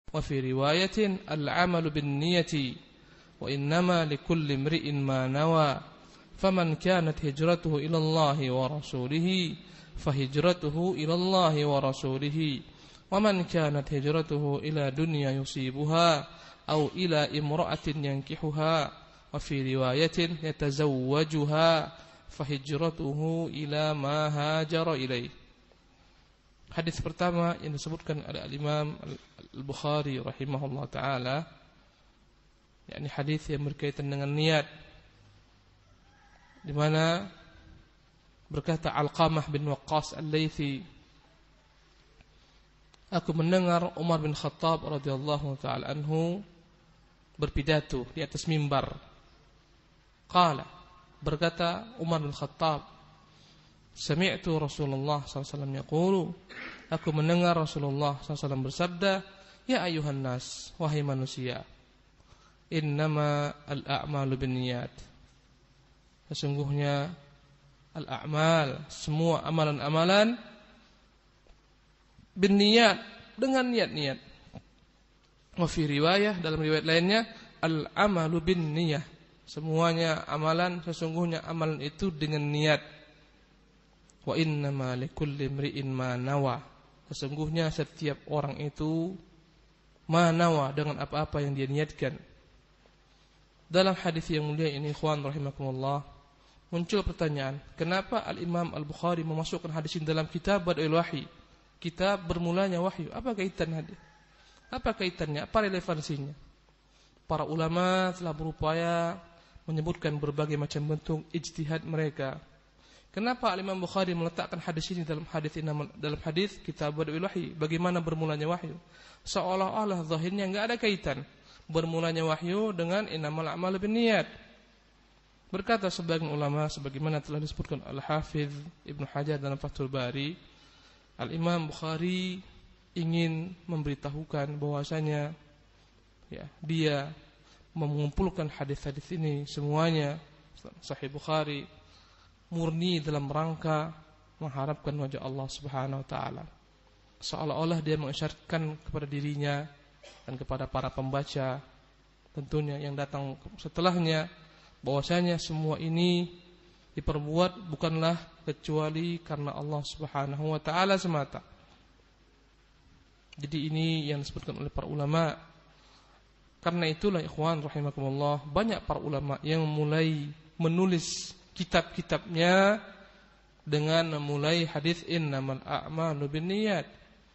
Wa fi riwayatin al-'amalu bin-niyyati wa innama likulli imri'in ma nawa. Faman kanat hijratuhu ila Allah wa rasulih fahijratuhu ila Allah wa rasulih. Wa man kanat hijratuhu ila dunya yusibuha aw ila imra'atin yankihuha. Wa fi riwayatin yatazawwajuha fahijratuhu ila ma hajara ilaih. Hadis pertama yang disebutkan oleh Al-Imam Al-Bukhari rahimahullah taala, yakni hadis yang berkaitan dengan niat, di mana berkata Alqamah bin Waqqas Al-Laythi, aku mendengar Umar bin Khattab radhiyallahu taala anhu berpidato di atas mimbar. Qala, berkata Umar bin Khattab, sami'tu Rasulullah SAW yaqulu, aku mendengar Rasulullah SAW bersabda, ya ayuhan nas, wahai manusia, innama al-a'malu binniyat, sesungguhnya al-a'mal, semua amalan-amalan, binniyat, dengan niat-niat. Wa fi riwayah, dalam riwayat lainnya, al-amalu binniyah, semuanya amalan, sesungguhnya amalan itu dengan niat. Wa innama likulli imri'in ma nawa, sesungguhnya setiap orang itu ma nawa, dengan apa-apa yang dia niatkan. Dalam hadis yang mulia ini, ikhwan rahimakumullah, muncul pertanyaan, kenapa Al-Imam Al-Bukhari memasukkan hadis ini dalam kitab Bad'ul Wahyi, kitab bermulanya wahyu? Apa kaitan hadis? Apa kaitannya? Apa relevansinya? Para ulama telah berupaya menyebutkan berbagai macam bentuk ijtihad mereka. Kenapa Imam Bukhari meletakkan hadis ini dalam hadis kitab Bad'ul Wahyi? Bagaimana bermulanya wahyu? Seolah-olah zahirnya enggak ada kaitan bermulanya wahyu dengan innamal a'malu binniyat. Berkata sebagian ulama, sebagaimana telah disebutkan Al-Hafidz Ibnu Hajar dalam Fathul Bari, Al-Imam Bukhari ingin memberitahukan bahwasanya dia mengumpulkan hadis-hadis ini semuanya Sahih Bukhari murni dalam rangka mengharapkan wajah Allah Subhanahu wa taala. Seolah-olah dia mengisyaratkan kepada dirinya dan kepada para pembaca tentunya yang datang setelahnya bahwasanya semua ini diperbuat bukanlah kecuali karena Allah Subhanahu wa taala semata. Jadi ini yang disebutkan oleh para ulama. Karena itulah ikhwan rahimakumullah, banyak para ulama yang mulai menulis kitab-kitabnya dengan memulai hadis innamal a'malu binniyat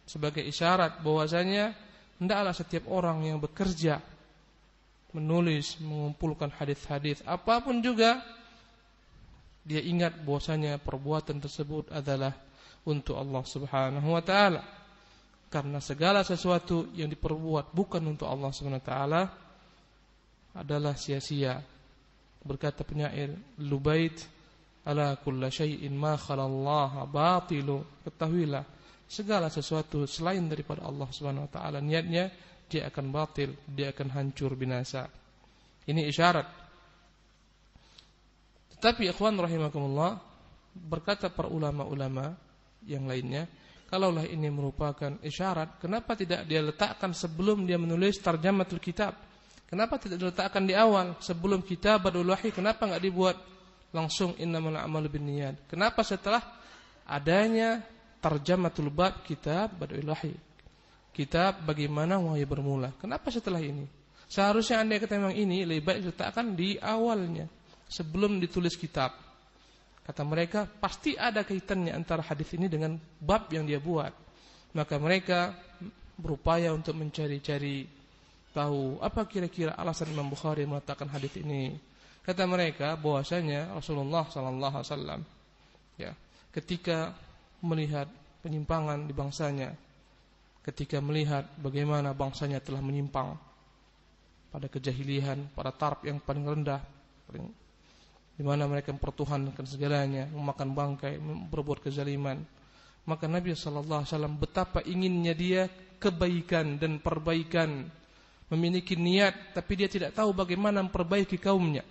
sebagai isyarat bahwasanya hendaklah setiap orang yang bekerja menulis, mengumpulkan hadis-hadis apapun juga, dia ingat bahwasanya perbuatan tersebut adalah untuk Allah Subhanahu wa taala. Karena segala sesuatu yang diperbuat bukan untuk Allah Subhanahu wa taala adalah sia-sia. Berkata penyair Lubaid, ala kulla syai'in ma khalallaha batilu. Ketahuilah, segala sesuatu selain daripada Allah Subhanahu wa taala niatnya dia akan batil, dia akan hancur binasa. Ini isyarat. Tetapi ikhwan rahimakumullah, berkata para ulama-ulama yang lainnya, kalaulah ini merupakan isyarat, kenapa tidak dia letakkan sebelum dia menulis tarjamatul kitab? Kenapa tidak diletakkan di awal sebelum kitab Bad'ul Wahyi? Kenapa enggak dibuat langsung innamal a'malu binniyat? Kenapa setelah adanya tarjamatul bab kitab Bad'ul Wahyi? Kitab bagaimana wahyu bermula. Kenapa setelah ini? Seharusnya andai kata memang ini lebih baik diletakkan di awalnya sebelum ditulis kitab. Kata mereka, pasti ada kaitannya antara hadis ini dengan bab yang dia buat. Maka mereka berupaya untuk mencari-cari tahu apa kira-kira alasan Imam Bukhari meletakkan hadis ini. Kata mereka bahwasanya Rasulullah sallallahu alaihi wasallam ketika melihat penyimpangan di bangsanya, ketika melihat bagaimana bangsanya telah menyimpang pada kejahilian, pada taraf yang paling rendah, di mana mereka mempertuhankan segalanya, memakan bangkai, berbuat kezaliman, maka Nabi sallallahu alaihi wasallam betapa inginnya dia kebaikan dan perbaikan, memiliki niat tapi dia tidak tahu bagaimana memperbaiki kaumnya.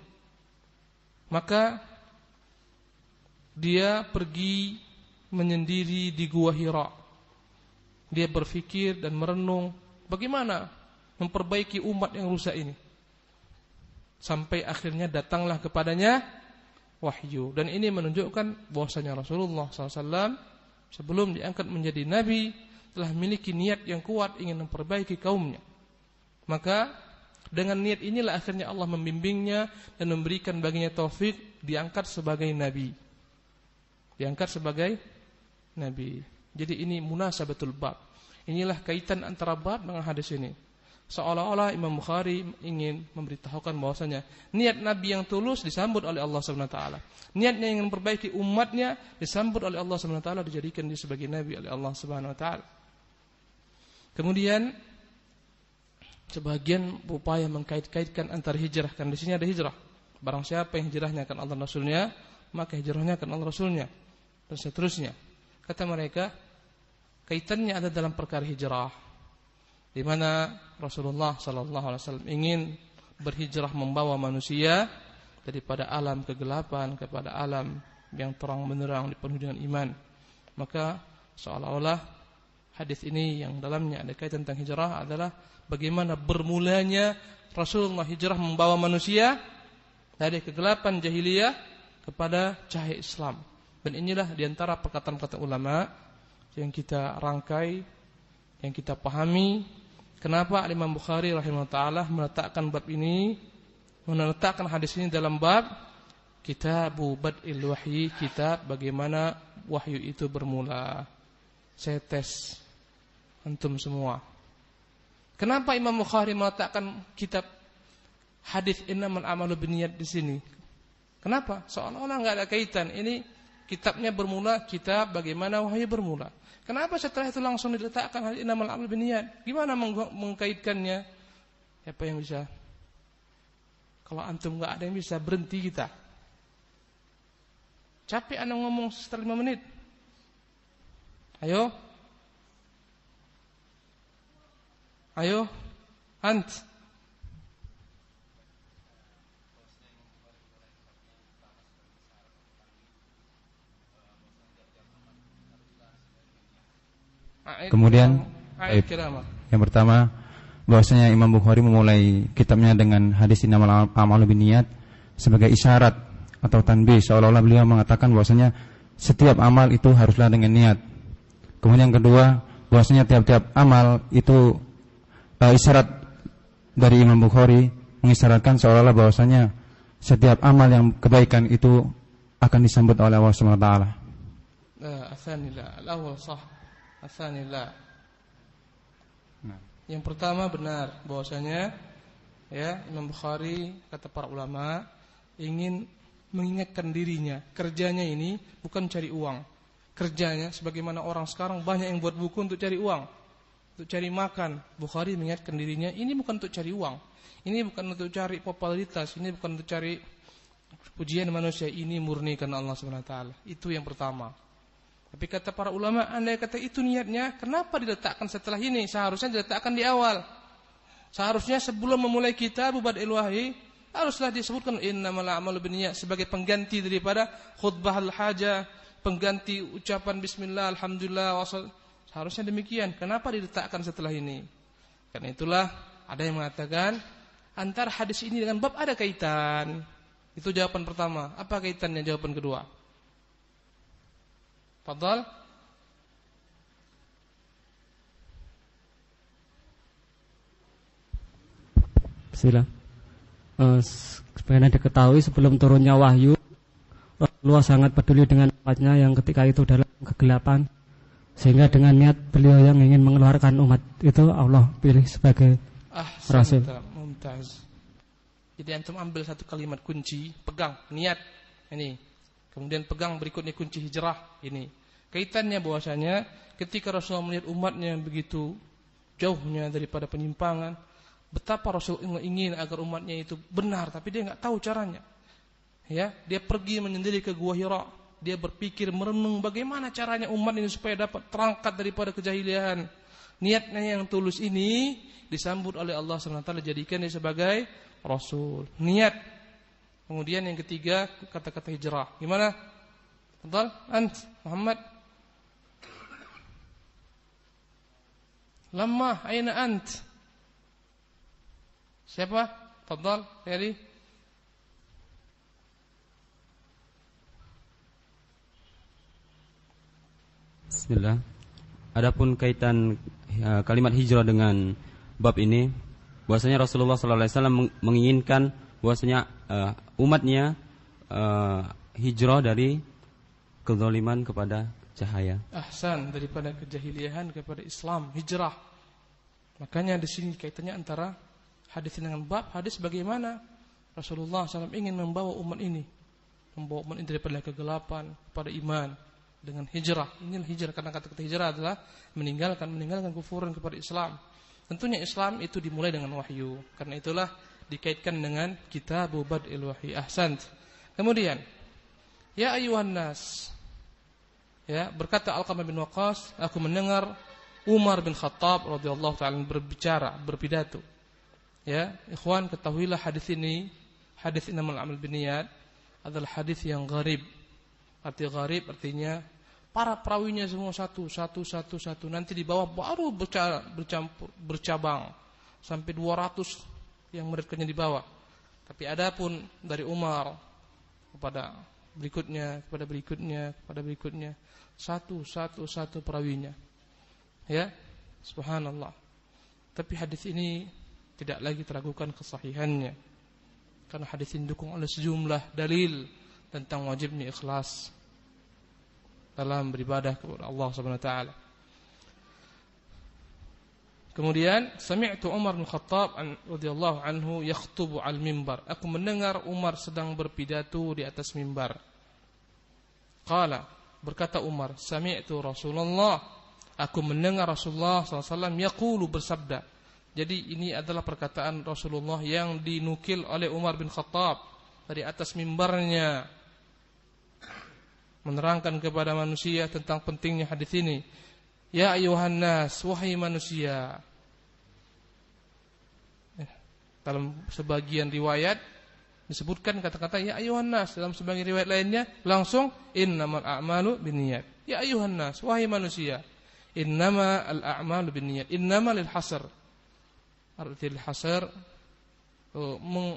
Maka dia pergi menyendiri di Gua Hira. Dia berfikir dan merenung Bagaimana memperbaiki umat yang rusak ini? Sampai akhirnya datanglah kepadanya wahyu. Dan ini menunjukkan bahwasanya Rasulullah SAW sebelum diangkat menjadi nabi telah memiliki niat yang kuat ingin memperbaiki kaumnya. Maka dengan niat inilah akhirnya Allah membimbingnya dan memberikan baginya taufik diangkat sebagai nabi. Diangkat sebagai nabi. Jadi ini munasabatul bab. Inilah kaitan antara bab dengan hadis ini. Seolah-olah Imam Bukhari ingin memberitahukan bahwasanya niat Nabi yang tulus disambut oleh Allah SWT. Niatnya ingin memperbaiki umatnya disambut oleh Allah SWT, dijadikan dia sebagai Nabi oleh Allah SWT. Kemudian sebagian berupaya mengkait-kaitkan antara hijrah, kan di sini ada hijrah. Barang siapa yang hijrahnya akan Allah Rasulnya, maka hijrahnya akan Allah Rasulnya, dan seterusnya. Kata mereka, kaitannya ada dalam perkara hijrah, di mana Rasulullah SAW ingin berhijrah membawa manusia daripada alam kegelapan kepada alam yang terang benderang dipenuhi dengan iman. Maka seolah-olah hadis ini yang dalamnya ada kaitan tentang hijrah adalah bagaimana bermulanya Rasulullah hijrah membawa manusia dari kegelapan jahiliyah kepada cahaya Islam. Dan inilah diantara perkataan-perkataan ulama yang kita rangkai, yang kita pahami. Kenapa Imam Bukhari rahimahullah ta'ala meletakkan bab ini, meletakkan hadis ini dalam bab Kitabu Bad'il Wahyi, kitab bagaimana wahyu itu bermula. Saya tes antum semua. Kenapa Imam Bukhari meletakkan kitab hadis innamal a'malu binniyat di sini? Kenapa? Seolah-olah enggak ada kaitan. Ini kitabnya bermula kitab bagaimana wahyu bermula. Kenapa setelah itu langsung diletakkan hadis innamal a'malu binniyat? Gimana mengkaitkannya? Siapa yang bisa? Kalau antum enggak ada yang bisa, berhenti kita. Capek anda ngomong setelah 5 menit. Ayo. Ayo. Ant. Kemudian yang pertama, bahwasanya Imam Bukhari memulai kitabnya dengan hadis innamal a'malu binniyat sebagai isyarat atau tanbih, seolah-olah beliau mengatakan bahwasanya setiap amal itu haruslah dengan niat. Kemudian yang kedua, bahwasanya tiap-tiap amal itu isyarat dari Imam Bukhari mengisyaratkan seolah-olah bahwasanya setiap amal yang kebaikan itu akan disambut oleh Allah Subhanahu wa taala. Asanillah, al-awwal sah. Asanillah. Yang pertama benar bahwasanya ya Imam Bukhari kata para ulama ingin mengingatkan dirinya, kerjanya ini bukan cari uang. Kerjanya sebagaimana orang sekarang banyak yang buat buku untuk cari uang, untuk cari makan. Bukhari mengingatkan dirinya, ini bukan untuk cari uang. Ini bukan untuk cari popularitas, ini bukan untuk cari pujian manusia, ini murni karena Allah Subhanahu wa taala. Itu yang pertama. Tapi kata para ulama, andai kata itu niatnya, kenapa diletakkan setelah ini? Seharusnya diletakkan di awal. Seharusnya sebelum memulai kitab Bad'il Wahyi, haruslah disebutkan innamal a'malu binniyat sebagai pengganti daripada khutbahul hajah, pengganti ucapan bismillah, alhamdulillah, wasal. Seharusnya demikian. Kenapa diletakkan setelah ini? Karena itulah ada yang mengatakan antara hadis ini dengan bab ada kaitan. Itu jawaban pertama. Apa kaitannya? Jawaban kedua. Fadhal. Bismillah. Sebenarnya diketahui sebelum turunnya wahyu, Rasulullah sangat peduli dengan umatnya yang ketika itu dalam kegelapan, sehingga dengan niat beliau yang ingin mengeluarkan umat itu Allah pilih sebagai Rasul. Mumtaz. Jadi antum ambil satu kalimat kunci, pegang niat ini. Kemudian pegang berikutnya kunci hijrah ini. Kaitannya bahwasanya ketika Rasulullah melihat umatnya yang begitu jauhnya daripada penyimpangan, betapa Rasul ingin agar umatnya itu benar, tapi dia enggak tahu caranya. Ya, dia pergi menyendiri ke Gua Hira. Dia berpikir merenung bagaimana caranya umat ini supaya dapat terangkat daripada kejahilian. Niatnya yang tulus ini disambut oleh Allah SWT, jadikan dia sebagai Rasul. Niat. Kemudian yang ketiga kata-kata hijrah. Gimana? Betul? Ant Muhammad. Lamma, aina ant? Siapa? Tafadhal, Heri. Bismillah. Adapun kaitan kalimat hijrah dengan bab ini, bahwasanya Rasulullah sallallahu alaihi wasallam menginginkan bahwasanya umatnya hijrah dari kezaliman kepada cahaya. Ahsan, daripada kejahiliahan kepada Islam, hijrah. Makanya di sini kaitannya antara hadis dengan bab. Hadis bagaimana Rasulullah SAW ingin membawa umat ini daripada kegelapan kepada iman dengan hijrah. Inilah hijrah, karena kata hijrah adalah meninggalkan kufuran kepada Islam. Tentunya Islam itu dimulai dengan wahyu. Karena itulah dikaitkan dengan kitab Bad'il Wahyi. Ahsan. Kemudian, ya ayuhan nas, ya, berkata Alqamah bin Waqqas, aku mendengar Umar bin Khattab radhiyallahu ta'ala berpidato. Ya, ikhwan, ketahuilah hadis ini, hadis innamal a'mal binniyat, adalah hadis yang gharib. Arti gharib artinya para perawinya semua satu. Nanti di bawah baru bercabang sampai 200 yang meriwayatkannya di bawah. Tapi adapun dari Umar kepada berikutnya satu perawinya. Ya, subhanallah. Tapi hadis ini tidak lagi teragukan kesahihannya, karena hadis ini didukung oleh sejumlah dalil tentang wajibnya ikhlas dalam beribadah kepada Allah Subhanahu wa taala. Kemudian sami'tu Umar bin Khattab radhiyallahu anhu yakhutubu al-mimbar. Aku mendengar Umar sedang berpidato di atas mimbar. Qala, berkata Umar, sami'tu Rasulullah, aku mendengar Rasulullah SAW yaqulu, bersabda. Jadi ini adalah perkataan Rasulullah yang dinukil oleh Umar bin Khattab dari atas mimbarnya, menerangkan kepada manusia tentang pentingnya hadis ini. Ya ayuhan nas, wahai manusia. Dalam sebagian riwayat disebutkan kata-kata ya ayuhan nas, dalam sebagian riwayat lainnya langsung innamal a'malu binniyat. Ya ayuhan nas, wahai manusia. Innamal a'malu binniyat. Innama lil hasr. Arti lil hasr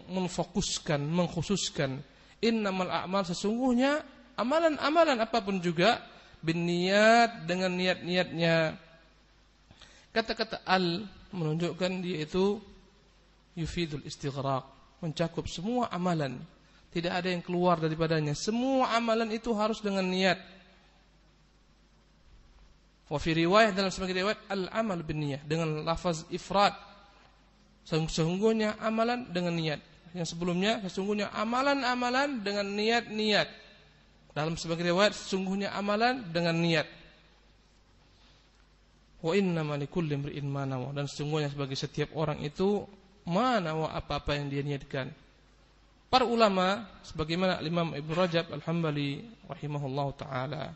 menfokuskan, mengkhususkan. Innamal a'mal, sesungguhnya amalan-amalan apapun juga binniyat, dengan niat-niatnya. Kata-kata al menunjukkan dia itu yufidul istighraq, mencakup semua amalan, tidak ada yang keluar daripadanya. Semua amalan itu harus dengan niat. Wa fi riwayah, dalam sebagian riwayat al-amal binniyah, dengan lafaz ifrad, sesungguhnya amalan dengan niat. Yang sebelumnya sesungguhnya amalan-amalan dengan niat-niat. Dalam sebagian riwayat sesungguhnya amalan dengan niat. Wa innama likulli imri'in ma nawa, dan sesungguhnya bagi setiap orang itu ma nawa, apa-apa yang dia niatkan. Para ulama sebagaimana Imam Ibnu Rajab Al-Hambali rahimahullahu taala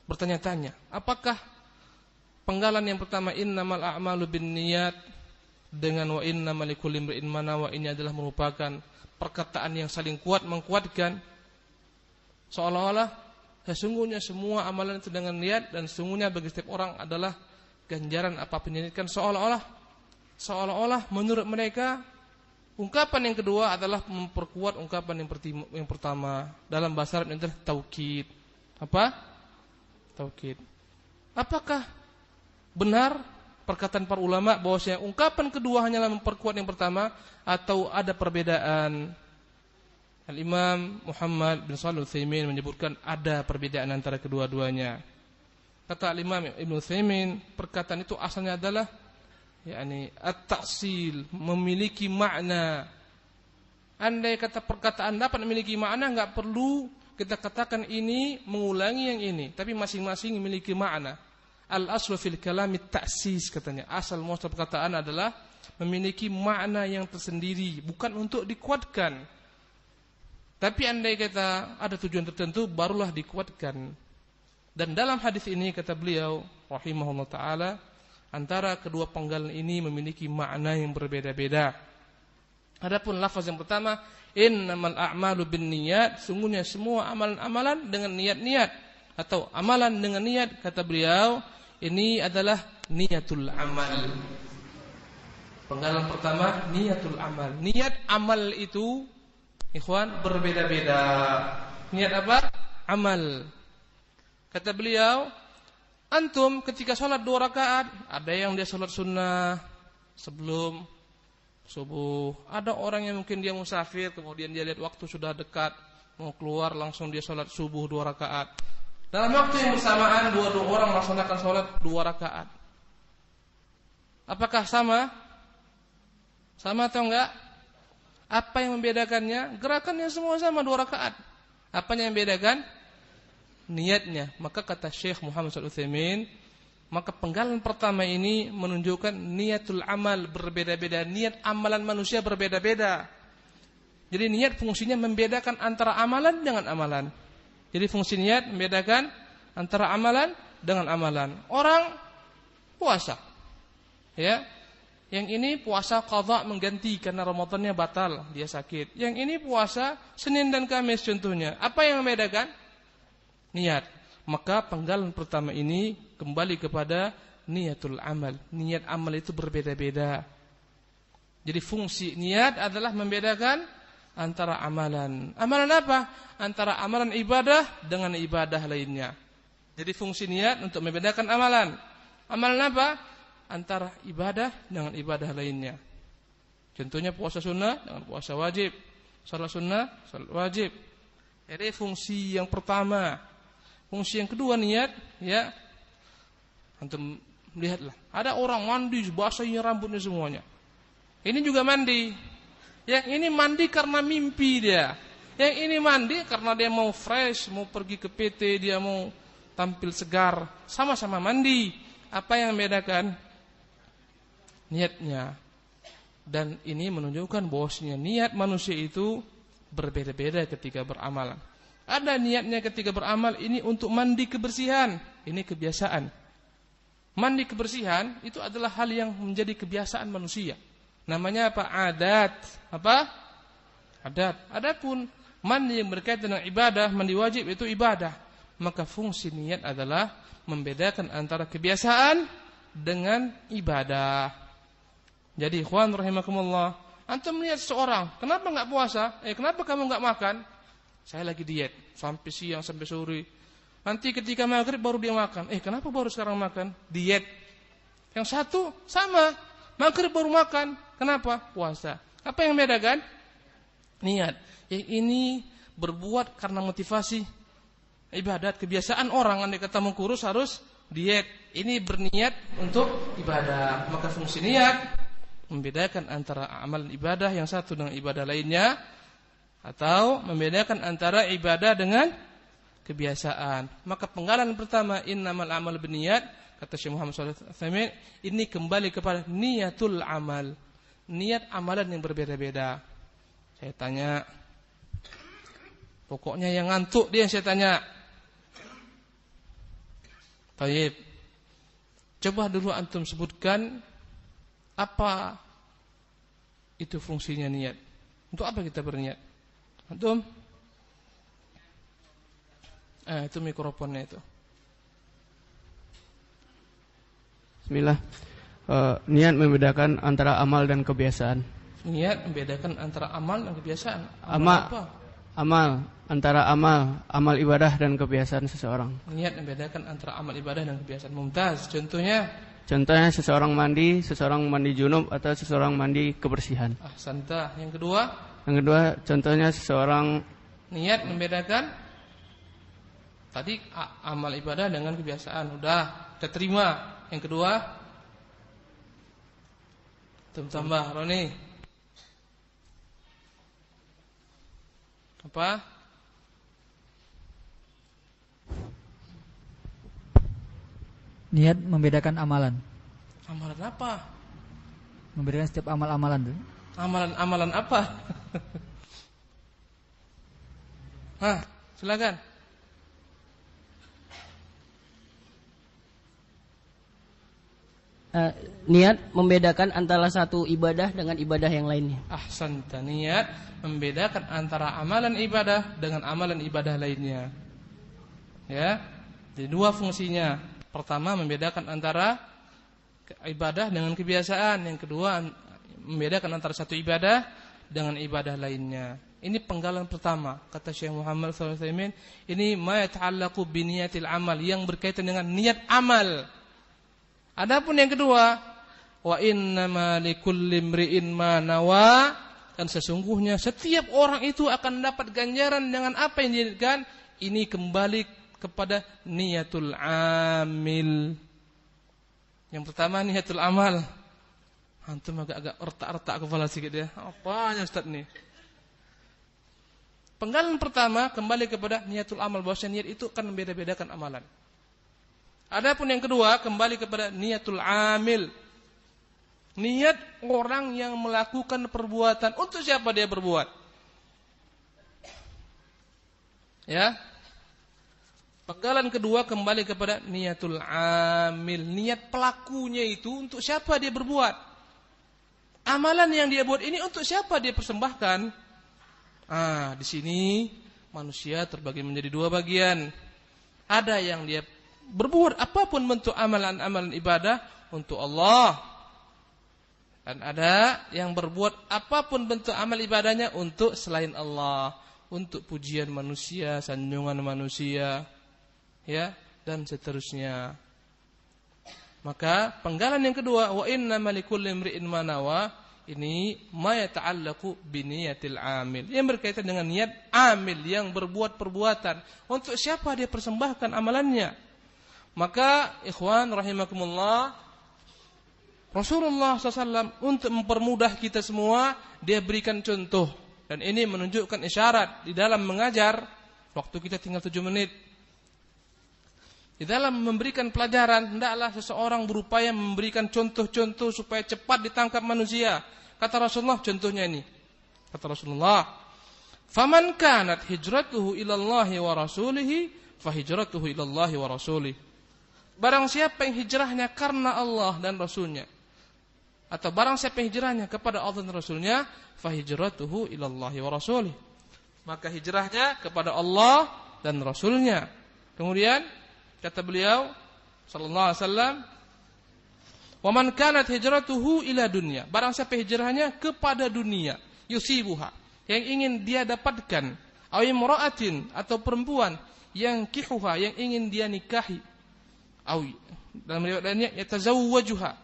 bertanya-tanya, apakah penggalan yang pertama innamal a'malu binniyat dengan wa innamal likulli imri'in ma nawa ini adalah merupakan perkataan yang saling kuat menguatkan, seolah-olah sesungguhnya semua amalan itu dengan niat, dan sesungguhnya bagi setiap orang adalah ganjaran apapun yang diinginkan. Seolah-olah menurut mereka ungkapan yang kedua adalah memperkuat ungkapan yang pertama. Dalam bahasa Arab itu taukid. Apa? Taukid. Apakah benar perkataan para ulama bahwasanya ungkapan kedua hanyalah memperkuat yang pertama, atau ada perbedaan? Al-Imam Muhammad bin Shalih Al-Utsaimin menyebutkan ada perbedaan antara kedua-duanya. Kata Al-Imam Ibnu Utsaimin, perkataan itu asalnya adalah yakni at-ta'sil, memiliki makna. Andai kata perkataan dapat memiliki makna, enggak perlu kita katakan ini mengulangi yang ini, tapi masing-masing memiliki makna. Al-aslu fil kalami ta'sis, katanya. Asal muasal perkataan adalah memiliki makna yang tersendiri, bukan untuk dikuatkan. Tapi andai kata ada tujuan tertentu, barulah dikuatkan. Dan dalam hadis ini kata beliau rahimahullah taala, antara kedua penggalan ini memiliki makna yang berbeda-beda. Adapun lafaz yang pertama, innamal a'malu binniyat, sungguhnya semua amalan-amalan dengan niat-niat, atau amalan dengan niat, kata beliau, ini adalah niyatul amal. Penggalan pertama niyatul amal. Niat amal itu, ikhwan, berbeda-beda. Niat apa? Amal. Kata beliau, antum ketika sholat 2 rakaat, ada yang dia sholat sunnah sebelum subuh. Ada orang yang mungkin dia musafir, kemudian dia lihat waktu sudah dekat, mau keluar, langsung dia sholat subuh 2 rakaat. Dalam waktu yang bersamaan, dua orang melaksanakan sholat 2 rakaat. Apakah sama? Sama atau enggak? Apa yang membedakannya? Gerakannya semua sama 2 rakaat. Apanya yang membedakan? Niatnya. Maka kata Syekh Muhammad Al-Utsaimin, maka penggalan pertama ini menunjukkan niatul amal berbeda-beda. Niat amalan manusia berbeda-beda. Jadi niat fungsinya membedakan antara amalan dengan amalan. Jadi fungsi niat membedakan antara amalan dengan amalan. Orang puasa, ya, yang ini puasa qadha mengganti karena Ramadannya batal, dia sakit. Yang ini puasa Senin dan Kamis contohnya. Apa yang membedakan? Niat. Maka penggalan pertama ini kembali kepada niatul amal. Niat amal itu berbeda-beda. Jadi fungsi niat adalah membedakan antara amalan. Amalan apa? Antara amalan ibadah dengan ibadah lainnya. Jadi fungsi niat untuk membedakan amalan. Amalan apa? Antara ibadah dengan ibadah lainnya. Contohnya puasa sunnah dengan puasa wajib, salat sunnah, salat wajib. Jadi fungsi yang pertama. Fungsi yang kedua niat, ya. Antum lihatlah, ada orang mandi basahin rambutnya semuanya. Ini juga mandi. Yang ini mandi karena mimpi dia. Yang ini mandi karena dia mau fresh, mau pergi ke PT, dia mau tampil segar. Sama-sama mandi. Apa yang membedakan? Niatnya. Dan ini menunjukkan bahwasanya niat manusia itu berbeda-beda ketika beramal. Ada niatnya ketika beramal ini untuk mandi kebersihan. Ini kebiasaan. Mandi kebersihan itu adalah hal yang menjadi kebiasaan manusia. Namanya apa? Adat. Apa? Adat. Adapun mandi yang berkaitan dengan ibadah, mandi wajib itu ibadah. Maka fungsi niat adalah membedakan antara kebiasaan dengan ibadah. Jadi ikhwan rahimakumullah, antum melihat seorang, kenapa enggak puasa? Kenapa kamu enggak makan? Saya lagi diet, sampai siang sampai sore. Nanti ketika maghrib baru dia makan. Kenapa baru sekarang makan? Diet. Yang satu sama, maghrib baru makan. Kenapa? Puasa. Apa yang membedakan? Niat. Yang ini berbuat karena motivasi ibadat, kebiasaan orang andai kata mau kurus harus diet. Ini berniat untuk ibadah. Maka fungsi niat membedakan antara amal ibadah yang satu dengan ibadah lainnya, atau membedakan antara ibadah dengan kebiasaan. Maka penggalan pertama innamal amal binniyat, kata Syekh Muhammad SAW, ini kembali kepada niatul amal. Niat amalan yang berbeda-beda. Saya tanya, pokoknya yang ngantuk dia yang saya tanya. Baik. Coba dulu antum sebutkan apa itu fungsinya niat. Untuk apa kita berniat? Antum? Itu mikrofonnya itu. Bismillah. Niat membedakan antara amal dan kebiasaan. Niat membedakan antara amal dan kebiasaan. Amal antara amal ibadah dan kebiasaan seseorang. Niat membedakan antara amal ibadah dan kebiasaan. Mumtaz. Contohnya seseorang mandi junub atau seseorang mandi kebersihan. Ahsanta. Yang kedua, contohnya seseorang niat membedakan tadi amal ibadah dengan kebiasaan. Udah, kita terima. Yang kedua, tambah Roni. Apa? Niat membedakan amalan. Amalan apa? Membedakan setiap amalan tuh. Amalan apa? Silakan. Niat membedakan antara satu ibadah dengan ibadah yang lainnya. Ahsanta. Niat membedakan antara amalan ibadah dengan amalan ibadah lainnya. Ya, jadi dua fungsinya. Pertama, membedakan antara ibadah dengan kebiasaan. Yang kedua, membedakan antara satu ibadah dengan ibadah lainnya. Ini penggalan pertama, kata Syekh Muhammad SAW. Ini ma yata'allaqu bi niyatil amal, yang berkaitan dengan niat amal. Adapun yang kedua, wa innama likulli imri'in ma nawa, dan sesungguhnya setiap orang itu akan dapat ganjaran dengan apa yang diniatkan. Ini kembali kepada niyatul amil. Yang pertama niyatul amal. Antum agak retak-retak kepala sedikit ya. Apanya Ustaz nih? Penggalan pertama kembali kepada niyatul amal, bahwa niat itu akan membeda-bedakan amalan. Adapun yang kedua kembali kepada niyatul amil. Niat orang yang melakukan perbuatan, untuk siapa dia berbuat? Ya. Penggalan kedua kembali kepada niyatul amil. Niat pelakunya itu untuk siapa dia berbuat? Amalan yang dia buat ini untuk siapa dia persembahkan? Di sini manusia terbagi menjadi dua bagian. Ada yang dia berbuat apapun bentuk amalan-amalan ibadah untuk Allah, dan ada yang berbuat apapun bentuk amal ibadahnya untuk selain Allah, untuk pujian manusia, sanjungan manusia, ya, dan seterusnya. Maka penggalan yang kedua, wa innamal likulli imri'in ma nawa, ini ma yata'allaqu bi niyatil amil, yang berkaitan dengan niat amil, yang berbuat perbuatan. Untuk siapa dia persembahkan amalannya? Maka ikhwan rahimakumullah, Rasulullah SAW untuk mempermudah kita semua, dia berikan contoh. Dan ini menunjukkan isyarat di dalam mengajar. Waktu kita tinggal 7 menit. Di dalam memberikan pelajaran, hendaklah seseorang berupaya memberikan contoh-contoh supaya cepat ditangkap manusia. Kata Rasulullah, contohnya ini. Kata Rasulullah, "Faman kanat hijratuhu ilallahi wa rasulihi, fahijratuhu ilallahi wa rasulih." Barang siapa yang hijrahnya karena Allah dan Rasulnya, atau barang siapa yang hijrahnya kepada Allah dan Rasulnya, fahijratuhu ilallahi wa rasulih, maka hijrahnya kepada Allah dan Rasulnya. Kemudian kata beliau sallallahu alaihi wasallam, "Wa man kanat hijratuhu ila dunya." Barang siapa hijrahnya kepada dunia, yusibuha, yang ingin dia dapatkan, aw imra'atin, atau perempuan, yang kihuha, yang ingin dia nikahi, aw dalam riwayat lainnya yatazawwajuha,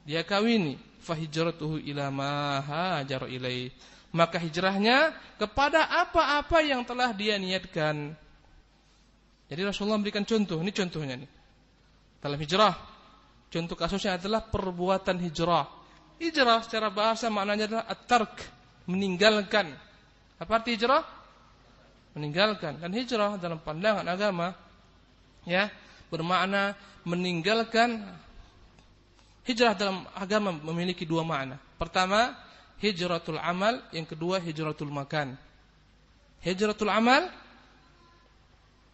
dia kawini, fahijratuhu ila ma hajar ilaih, maka hijrahnya kepada apa-apa yang telah dia niatkan. Jadi Rasulullah memberikan contoh, ini contohnya nih. Dalam hijrah, contoh kasusnya adalah perbuatan hijrah. Hijrah secara bahasa maknanya adalah at-tark, meninggalkan. Apa arti hijrah? Meninggalkan. Dan hijrah dalam pandangan agama, ya, bermakna meninggalkan. Hijrah dalam agama memiliki dua makna. Pertama, hijratul amal, yang kedua hijratul makan. Hijratul amal,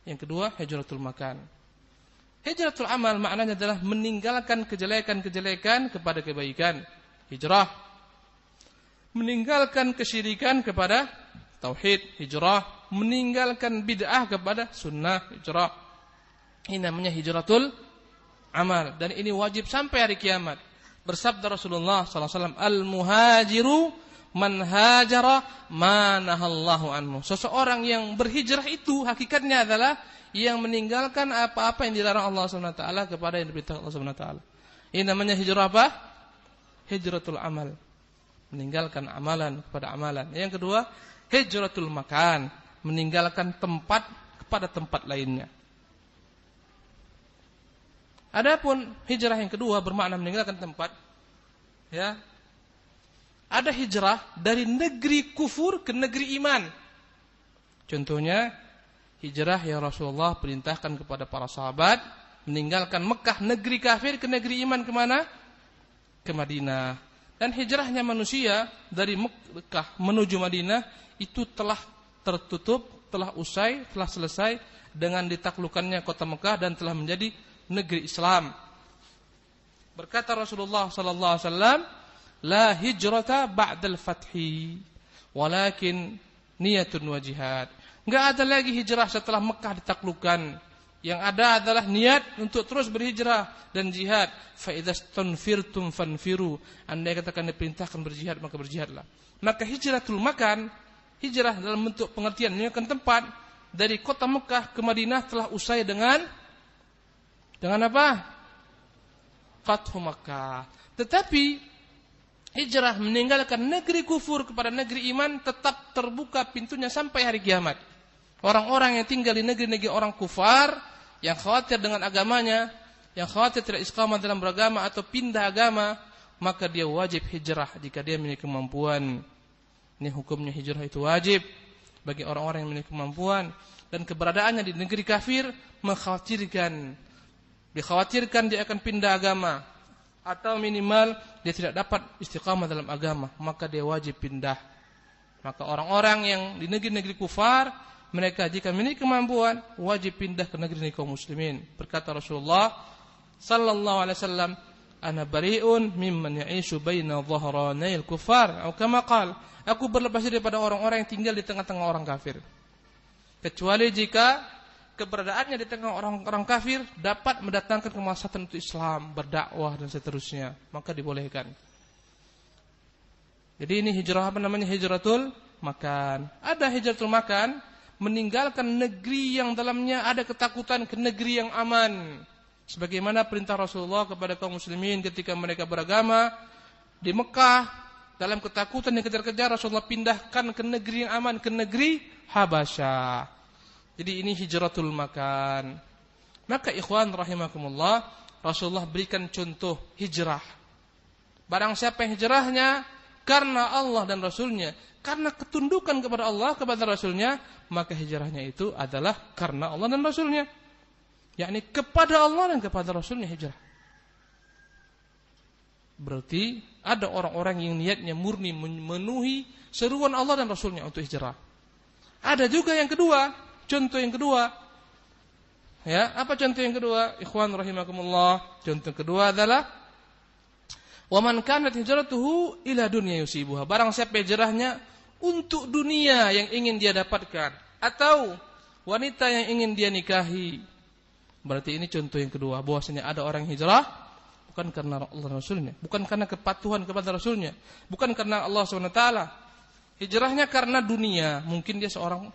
yang kedua hijratul makan. Hijratul amal maknanya adalah meninggalkan kejelekan-kejelekan kepada kebaikan, hijrah. Meninggalkan kesyirikan kepada tauhid, hijrah. Meninggalkan bid'ah kepada sunnah, hijrah. Ini namanya hijratul amal, dan ini wajib sampai hari kiamat. Bersabda Rasulullah SAW, "Al-muhajiru man hajara ma nahallahu anhu." Seseorang yang berhijrah itu hakikatnya adalah yang meninggalkan apa-apa yang dilarang Allah SWT kepada yang diperintahkan Allah SWT. Ini namanya hijrah apa? Hijratul amal, meninggalkan amalan kepada amalan. Yang kedua, hijratul makan, meninggalkan tempat kepada tempat lainnya. Adapun hijrah yang kedua bermakna meninggalkan tempat, ya. Ada hijrah dari negeri kufur ke negeri iman. Contohnya hijrah yang Rasulullah perintahkan kepada para sahabat, meninggalkan Mekah, negeri kafir, ke negeri iman, kemana? Ke Madinah. Dan hijrahnya manusia dari Mekah menuju Madinah itu telah tertutup, telah usai, telah selesai dengan ditaklukannya kota Mekah dan telah menjadi negeri Islam. Berkata Rasulullah sallallahu alaihi wasallam, "La hijrata ba'dal fathi, walakin niyatun wa jihad." Enggak ada lagi hijrah setelah Mekah ditaklukkan, Yang ada adalah niat untuk terus berhijrah dan jihad. Fa idzastanfirtum fanfiru. Andai katakan diperintahkan berjihad, maka berjihadlah. Maka hijratul makan, hijrah dalam bentuk pengertian meninggalkan tempat dari kota Mekah ke Madinah telah usai dengan apa? Fathu Makkah. Tetapi hijrah meninggalkan negeri kufur kepada negeri iman tetap terbuka pintunya sampai hari kiamat. Orang-orang yang tinggal di negeri-negeri orang kufar, yang khawatir dengan agamanya, yang khawatir tidak istiqamah dalam beragama atau pindah agama, maka dia wajib hijrah jika dia memiliki kemampuan. Ini hukumnya hijrah itu wajib bagi orang-orang yang memiliki kemampuan, dan keberadaannya di negeri kafir dikhawatirkan dia akan pindah agama atau minimal dia tidak dapat istiqamah dalam agama, maka dia wajib pindah. Maka orang-orang yang di negeri-negeri kufar, mereka jika memiliki kemampuan wajib pindah ke negeri kaum muslimin. Berkata Rasulullah sallallahu alaihi wasallam, "Ana bari'un mimman ya'ishu baina dhahranil kufar." Atau kama qala, aku berlepas diri daripada orang-orang yang tinggal di tengah-tengah orang kafir. Kecuali jika keberadaannya di tengah orang-orang kafir dapat mendatangkan kemaslahatan untuk Islam, berdakwah dan seterusnya, maka dibolehkan. Jadi ini hijrah apa namanya? Hijratul makan. Ada hijratul makan, meninggalkan negeri yang dalamnya ada ketakutan ke negeri yang aman. Sebagaimana perintah Rasulullah kepada kaum muslimin ketika mereka beragama di Mekah dalam ketakutan yang kejar-kejar, Rasulullah pindahkan ke negeri yang aman, ke negeri Habasyah. Jadi ini hijratul makan. Maka ikhwan rahimakumullah, Rasulullah berikan contoh hijrah. Barang siapa yang hijrahnya karena Allah dan Rasulnya, karena ketundukan kepada Allah, kepada Rasulnya, maka hijrahnya itu adalah karena Allah dan Rasulnya. Yakni kepada Allah dan kepada Rasulnya hijrah. Berarti ada orang-orang yang niatnya murni memenuhi seruan Allah dan Rasulnya untuk hijrah. Ada juga yang kedua, contoh yang kedua. Ya, apa contoh yang kedua? Ikhwan rahimakumullah. Contoh kedua adalah wa man kanat hijratuhu ila dunya yusibuha. Barang siapa hijrahnya untuk dunia yang ingin dia dapatkan atau wanita yang ingin dia nikahi. Berarti ini contoh yang kedua, bahwasanya ada orang hijrah bukan karena Allah dan Rasulnya, bukan karena kepatuhan kepada Rasulnya, bukan karena Allah SWT. Hijrahnya karena dunia. Mungkin dia seorang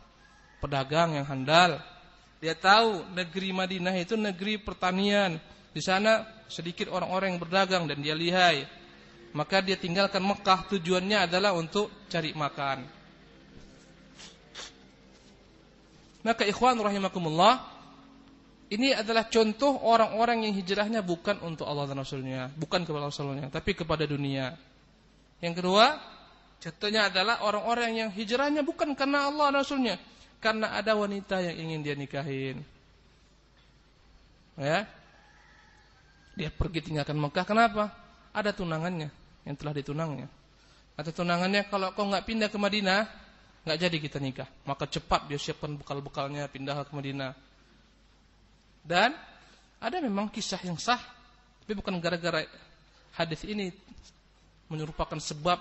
pedagang yang handal. Dia tahu negeri Madinah itu negeri pertanian. Di sana sedikit orang-orang yang berdagang dan dia lihai. Maka dia tinggalkan Mekah, tujuannya adalah untuk cari makan. Maka ikhwan rahimakumullah, ini adalah contoh orang-orang yang hijrahnya bukan untuk Allah dan Rasulnya, bukan kepada Rasulnya, tapi kepada dunia. Yang kedua, contohnya adalah orang-orang yang hijrahnya bukan karena Allah dan Rasulnya, karena ada wanita yang ingin dia nikahin. Ya, dia pergi tinggalkan Mekah. Kenapa? Ada tunangannya yang telah ditunangnya. Kata tunangannya, kalau kau nggak pindah ke Madinah, nggak jadi kita nikah. Maka cepat dia siapkan bekal-bekalnya, pindah ke Madinah. Dan ada memang kisah yang sah, tapi bukan gara-gara hadis ini menyerupakan sebab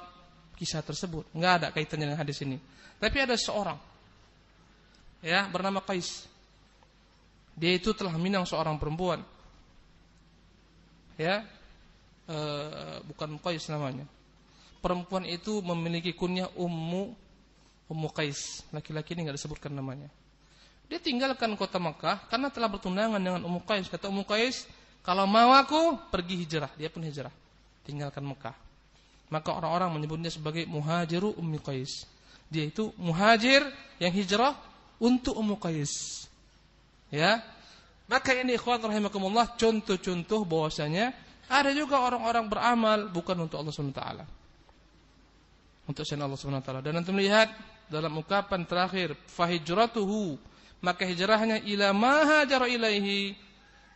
kisah tersebut. Nggak ada kaitannya dengan hadis ini. Tapi ada seorang, ya, bernama Qais. Dia itu telah minang seorang perempuan. Ya, bukan Qais namanya. Perempuan itu memiliki kunyah Ummu Qais. Laki-laki ini nggak disebutkan namanya. Dia tinggalkan kota Makkah karena telah bertunangan dengan Ummu Qais. Kata Ummu Qais, kalau mau aku pergi hijrah. Dia pun hijrah, tinggalkan Makkah. Maka orang-orang menyebutnya sebagai muhajiru Ummu Qais. Dia itu muhajir yang hijrah untuk Ummu Qais. Ya, maka ini ikhwan rahimakumullah contoh-contoh bahwasanya ada juga orang-orang beramal bukan untuk Allah SWT, untuk selain Allah SWT. Dan nanti melihat dalam ungkapan terakhir, fahijratuhu, maka hijrahnya ila ma hajara ilaihi,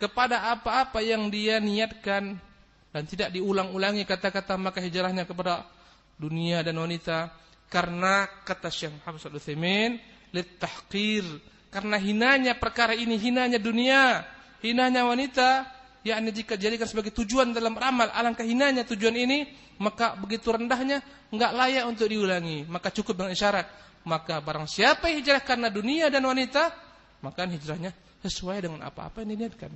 kepada apa-apa yang dia niatkan dan tidak diulang-ulangi kata-kata, maka hijrahnya kepada dunia dan wanita. Karena kata Syekh Muhammad Al-Utsaimin, litahqir, karena hinanya perkara ini, hinanya dunia, hinanya wanita, yakni jika dijadikan sebagai tujuan dalam amal, alangkah hinanya tujuan ini, maka begitu rendahnya, enggak layak untuk diulangi. Maka cukup dengan isyarat. Maka barang siapa yang hijrah karena dunia dan wanita, maka hijrahnya sesuai dengan apa-apa yang diniatkan.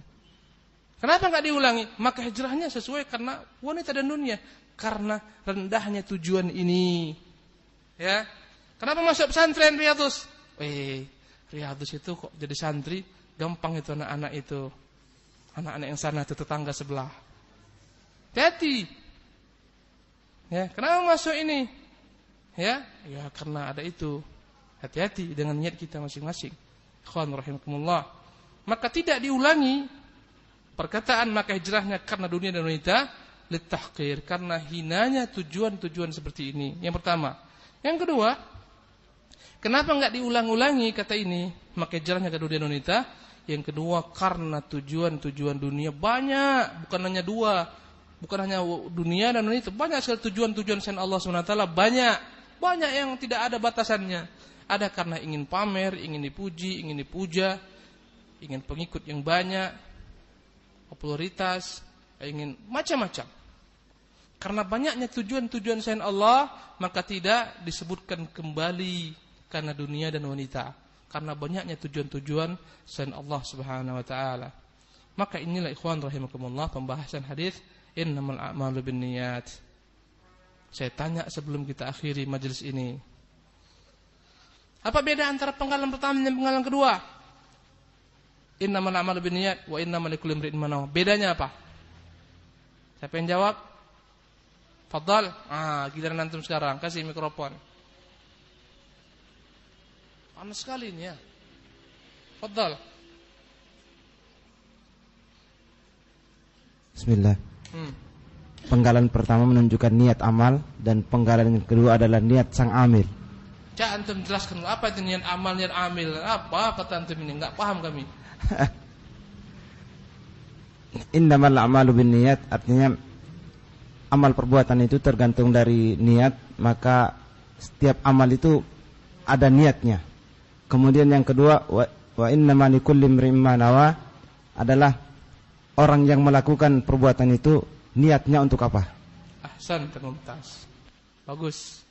Kenapa nggak diulangi? Maka hijrahnya sesuai karena wanita dan dunia, karena rendahnya tujuan ini. Ya, kenapa masuk pesantren Riyadhus? Riyadhus itu kok jadi santri gampang itu anak-anak itu, anak-anak yang sana itu tetangga sebelah. Hati-hati. Ya, kenapa masuk ini? Ya karena ada itu. Hati-hati dengan niat kita masing-masing. Ikhwan rahimakumullah. Maka tidak diulangi perkataan maka hijrahnya karena dunia dan wanita, litahqir, karena hinanya tujuan-tujuan seperti ini. Yang pertama. Yang kedua, kenapa enggak diulang-ulangi kata ini, maka hijrahnya ke dunia dan wanita? Yang kedua, karena tujuan-tujuan dunia banyak, bukan hanya dua, bukan hanya dunia dan wanita, banyak sekali tujuan-tujuan selain Allah SWT, banyak yang tidak ada batasannya. Ada karena ingin pamer, ingin dipuji, ingin dipuja, ingin pengikut yang banyak, popularitas, ingin macam-macam. Karena banyaknya tujuan-tujuan selain Allah, maka tidak disebutkan kembali karena dunia dan wanita. Karena banyaknya tujuan-tujuan selain Allah Subhanahu wa taala. Maka inilah ikhwan rahimakumullah pembahasan hadis innamal a'malu binniyat. Saya tanya sebelum kita akhiri majelis ini. Apa beda antara penggalan pertama dan penggalan kedua? Innamal a'malu binniyat wa innamal likulli imri'in ma nawa. Bedanya apa? Siapa yang jawab? Fadhal. Giliran antum sekarang, kasih mikrofon. Panas sekali ini ya. Fadhal. Bismillah. Penggalan pertama menunjukkan niat amal dan penggalan yang kedua adalah niat sang amil. Cak antum jelaskan apa itu niat amal, niat amil. Apa kata antum ini? Enggak paham kami. Innamal a'malu binniyat, artinya amal perbuatan itu tergantung dari niat, maka setiap amal itu ada niatnya. Kemudian yang kedua wa innama likulli imri'in ma nawa, adalah orang yang melakukan perbuatan itu niatnya untuk apa? Ahsan, mumtaz. Bagus.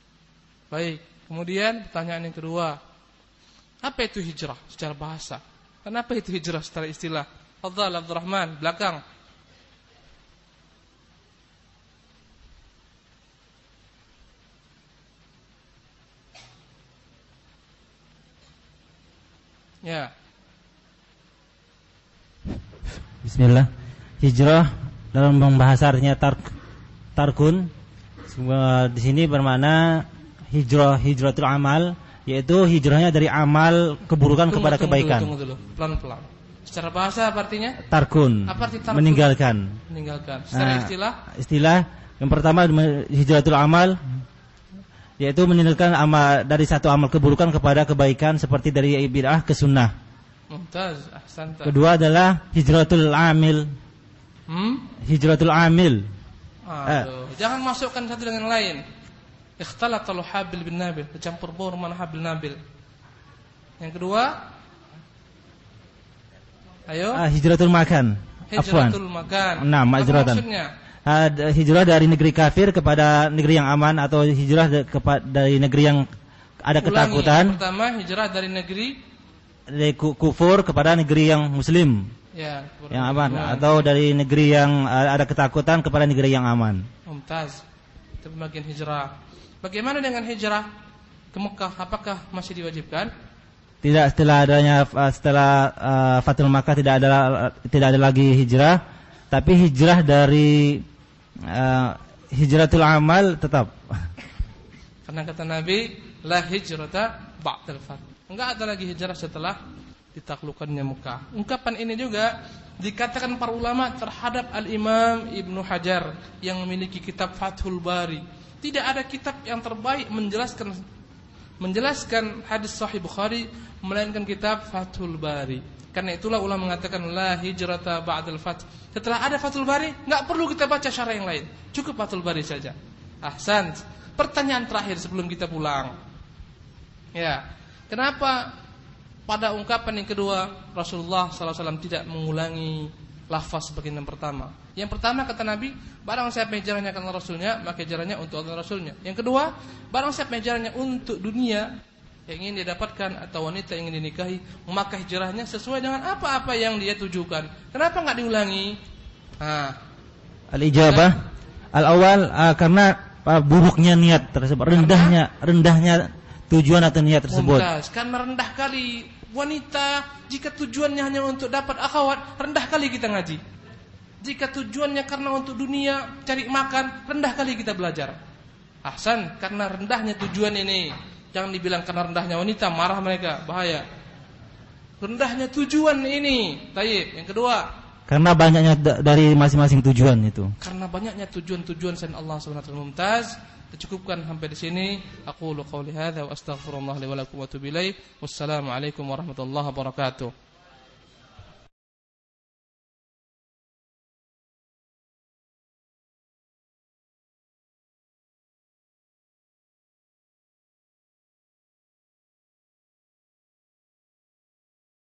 Baik. Kemudian pertanyaan yang kedua, apa itu hijrah secara bahasa? Kenapa itu hijrah secara istilah? Fadhal Abdurrahman, belakang. Ya. Bismillah. Hijrah dalam bahasa artinya tarkun. Di sini bermakna hijratul amal, yaitu hijrahnya dari amal keburukan kepada kebaikan. Tunggu dulu. Pelan-pelan. Secara bahasa apa artinya? Tarkun. Apa arti tarkun? Meninggalkan. Secara istilah yang pertama hijratul amal, yaitu meninggalkan amal dari satu amal keburukan kepada kebaikan seperti dari bid'ah ke sunnah. Mumtaz, ahsanta. Kedua adalah hijratul amil. Hijratul amil. Jangan masukkan satu dengan lain. Ikhtalatal habil bin nabil, bercampur baur mana habil nabil. Yang kedua, ayo. Hijratul makan. Hijratul makan. Nah, majratan. Maksudnya? Hijrah dari negeri kafir kepada negeri yang aman, atau hijrah dari negeri yang ada ketakutan. Yang pertama, hijrah dari negeri kufur kepada negeri yang muslim, ya, yang aman, atau dari negeri yang ada ketakutan kepada negeri yang aman. Mumtaz. Itu pembagian hijrah. Bagaimana dengan hijrah ke Mekah? Apakah masih diwajibkan? Tidak, setelah Fathul Makkah tidak ada lagi hijrah, tapi hijrah dari hijratul amal tetap. Karena kata Nabi, la hijrata ba'dal fath. Enggak ada lagi hijrah setelah ditaklukkannya Mekah. Ungkapan ini juga dikatakan para ulama terhadap Al-Imam Ibnu Hajar yang memiliki kitab Fathul Bari. Tidak ada kitab yang terbaik menjelaskan hadis Sahih Bukhari melainkan kitab Fathul Bari. Karena itulah ulama mengatakan la hijrata ba'dal fath. Setelah ada Fathul Bari, enggak perlu kita baca syarah yang lain. Cukup Fathul Bari saja. Ahsan. Pertanyaan terakhir sebelum kita pulang. Ya. Kenapa pada ungkapan yang kedua Rasulullah SAW tidak mengulangi lafaz bagian yang pertama? Yang pertama kata Nabi, barang siapa hijrahnya karena Rasulnya, maka hijrahnya untuk Allah Rasulnya. Yang kedua, barang siapa hijrahnya untuk dunia, yang ingin dia dapatkan atau wanita yang ingin dinikahi, maka hijrahnya sesuai dengan apa-apa yang dia tujukan. Kenapa enggak diulangi? Al-ijabah al-awal karena buruknya niat tersebut, rendahnya tujuan atau niat tersebut. Mumtaz, karena rendah kali wanita jika tujuannya hanya untuk dapat akhwat, rendah kali kita ngaji. Jika tujuannya karena untuk dunia, cari makan, rendah kali kita belajar. Ahsan, karena rendahnya tujuan ini. Jangan dibilang karena rendahnya wanita, marah mereka, bahaya. Rendahnya tujuan ini. Tayyib, yang kedua, karena banyaknya dari masing-masing tujuan itu. Karena banyaknya tujuan-tujuan selain Allah Subhanahu wa taala. Mumtaz. Kita cukupkan sampai di sini. Aqulu qouli hadza wa astaghfirullah li wa lakum wa atubu ilaih. Wassalamualaikum warahmatullahi wabarakatuh.